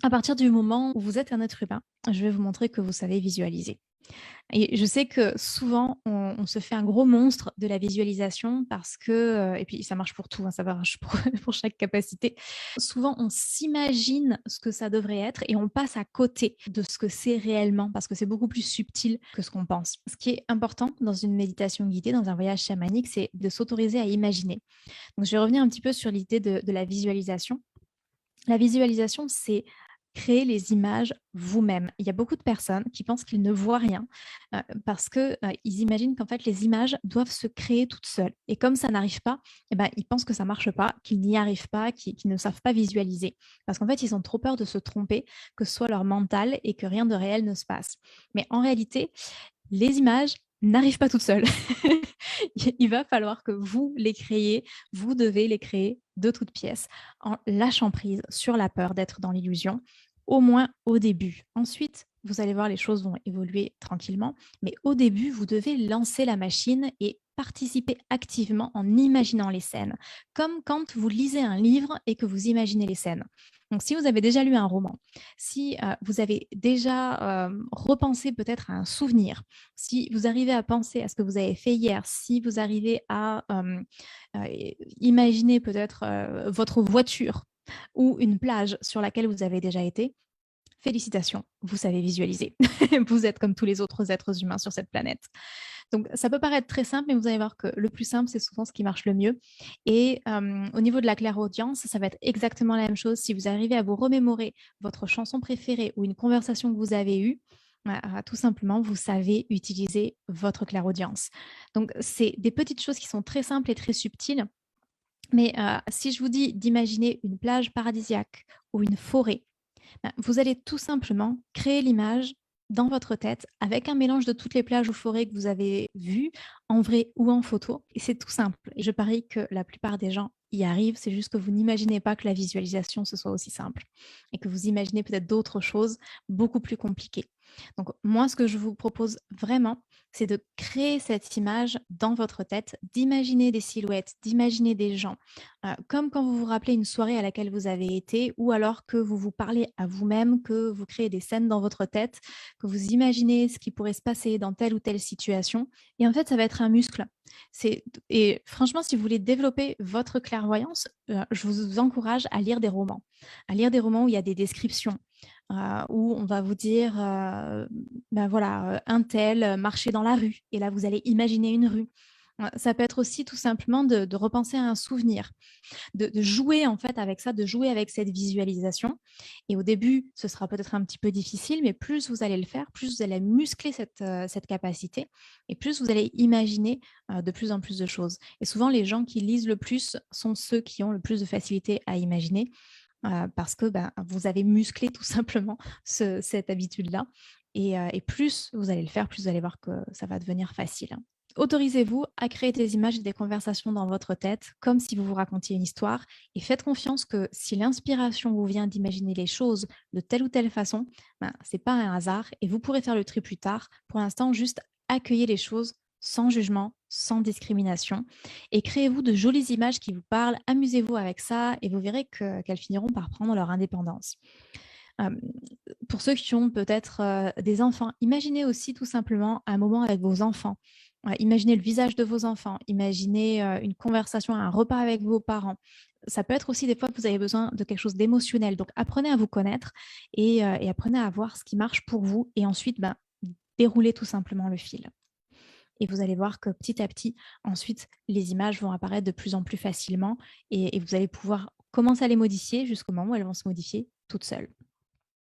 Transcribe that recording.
À partir du moment où vous êtes un être humain, je vais vous montrer que vous savez visualiser. Et je sais que souvent, on se fait un gros monstre de la visualisation parce que, et puis ça marche pour tout, hein, ça marche pour, pour chaque capacité. Souvent, on s'imagine ce que ça devrait être et on passe à côté de ce que c'est réellement parce que c'est beaucoup plus subtil que ce qu'on pense. Ce qui est important dans une méditation guidée, dans un voyage chamanique, c'est de s'autoriser à imaginer. Donc, je vais revenir un petit peu sur l'idée de la visualisation. La visualisation, c'est créer les images vous-même. Il y a beaucoup de personnes qui pensent qu'ils ne voient rien parce que ils imaginent qu'en fait les images doivent se créer toutes seules. Et comme ça n'arrive pas, eh ben, ils pensent que ça marche pas, qu'ils n'y arrivent pas, qu'ils ne savent pas visualiser. Parce qu'en fait, ils ont trop peur de se tromper, que ce soit leur mental et que rien de réel ne se passe. Mais en réalité, les images n'arrivent pas toutes seules. Il va falloir que vous les créiez, vous devez les créer de toutes pièces, en lâchant prise sur la peur d'être dans l'illusion, au moins au début. Ensuite, vous allez voir, les choses vont évoluer tranquillement, mais au début, vous devez lancer la machine et participer activement en imaginant les scènes, comme quand vous lisez un livre et que vous imaginez les scènes. Donc, si vous avez déjà lu un roman, si vous avez déjà repensé peut-être à un souvenir, si vous arrivez à penser à ce que vous avez fait hier, si vous arrivez à imaginer peut-être votre voiture ou une plage sur laquelle vous avez déjà été, félicitations, vous savez visualiser. Vous êtes comme tous les autres êtres humains sur cette planète. Donc, ça peut paraître très simple, mais vous allez voir que le plus simple, c'est souvent ce qui marche le mieux. Et au niveau de la clairaudience, ça va être exactement la même chose. Si vous arrivez à vous remémorer votre chanson préférée ou une conversation que vous avez eue, tout simplement, vous savez utiliser votre clairaudience. Donc, c'est des petites choses qui sont très simples et très subtiles. Mais si je vous dis d'imaginer une plage paradisiaque ou une forêt, ben, vous allez tout simplement créer l'image dans votre tête avec un mélange de toutes les plages ou forêts que vous avez vues, en vrai ou en photo. Et c'est tout simple. Et je parie que la plupart des gens y arrivent. C'est juste que vous n'imaginez pas que la visualisation, ce soit aussi simple. Et que vous imaginez peut-être d'autres choses beaucoup plus compliquées. Donc, moi, ce que je vous propose vraiment, c'est de créer cette image dans votre tête, d'imaginer des silhouettes, d'imaginer des gens, comme quand vous vous rappelez une soirée à laquelle vous avez été ou alors que vous vous parlez à vous-même, que vous créez des scènes dans votre tête, que vous imaginez ce qui pourrait se passer dans telle ou telle situation et en fait, ça va être un muscle. C'est et franchement, si vous voulez développer votre clairvoyance, je vous encourage à lire des romans. À lire des romans où il y a des descriptions, où on va vous dire, ben voilà, un tel, marchait dans la rue et là, vous allez imaginer une rue. Ça peut être aussi tout simplement de repenser à un souvenir, de jouer en fait avec ça, de jouer avec cette visualisation. Et au début, ce sera peut-être un petit peu difficile, mais plus vous allez le faire, plus vous allez muscler cette capacité et plus vous allez imaginer de plus en plus de choses. Et souvent, les gens qui lisent le plus sont ceux qui ont le plus de facilité à imaginer parce que ben, vous avez musclé tout simplement cette habitude-là. Et plus vous allez le faire, plus vous allez voir que ça va devenir facile. Autorisez-vous à créer des images et des conversations dans votre tête, comme si vous vous racontiez une histoire, et faites confiance que si l'inspiration vous vient d'imaginer les choses de telle ou telle façon, ben, c'est pas un hasard et vous pourrez faire le tri plus tard. Pour l'instant, juste accueillez les choses sans jugement, sans discrimination, et créez-vous de jolies images qui vous parlent, amusez-vous avec ça, et vous verrez qu'elles finiront par prendre leur indépendance. Euh, pour ceux qui ont peut-être des enfants, imaginez aussi tout simplement un moment avec vos enfants. Imaginez le visage de vos enfants, imaginez une conversation, un repas avec vos parents. Ça peut être aussi des fois que vous avez besoin de quelque chose d'émotionnel. Donc apprenez à vous connaître et apprenez à voir ce qui marche pour vous et ensuite ben, déroulez tout simplement le fil. Et vous allez voir que petit à petit, ensuite, les images vont apparaître de plus en plus facilement et vous allez pouvoir commencer à les modifier jusqu'au moment où elles vont se modifier toutes seules.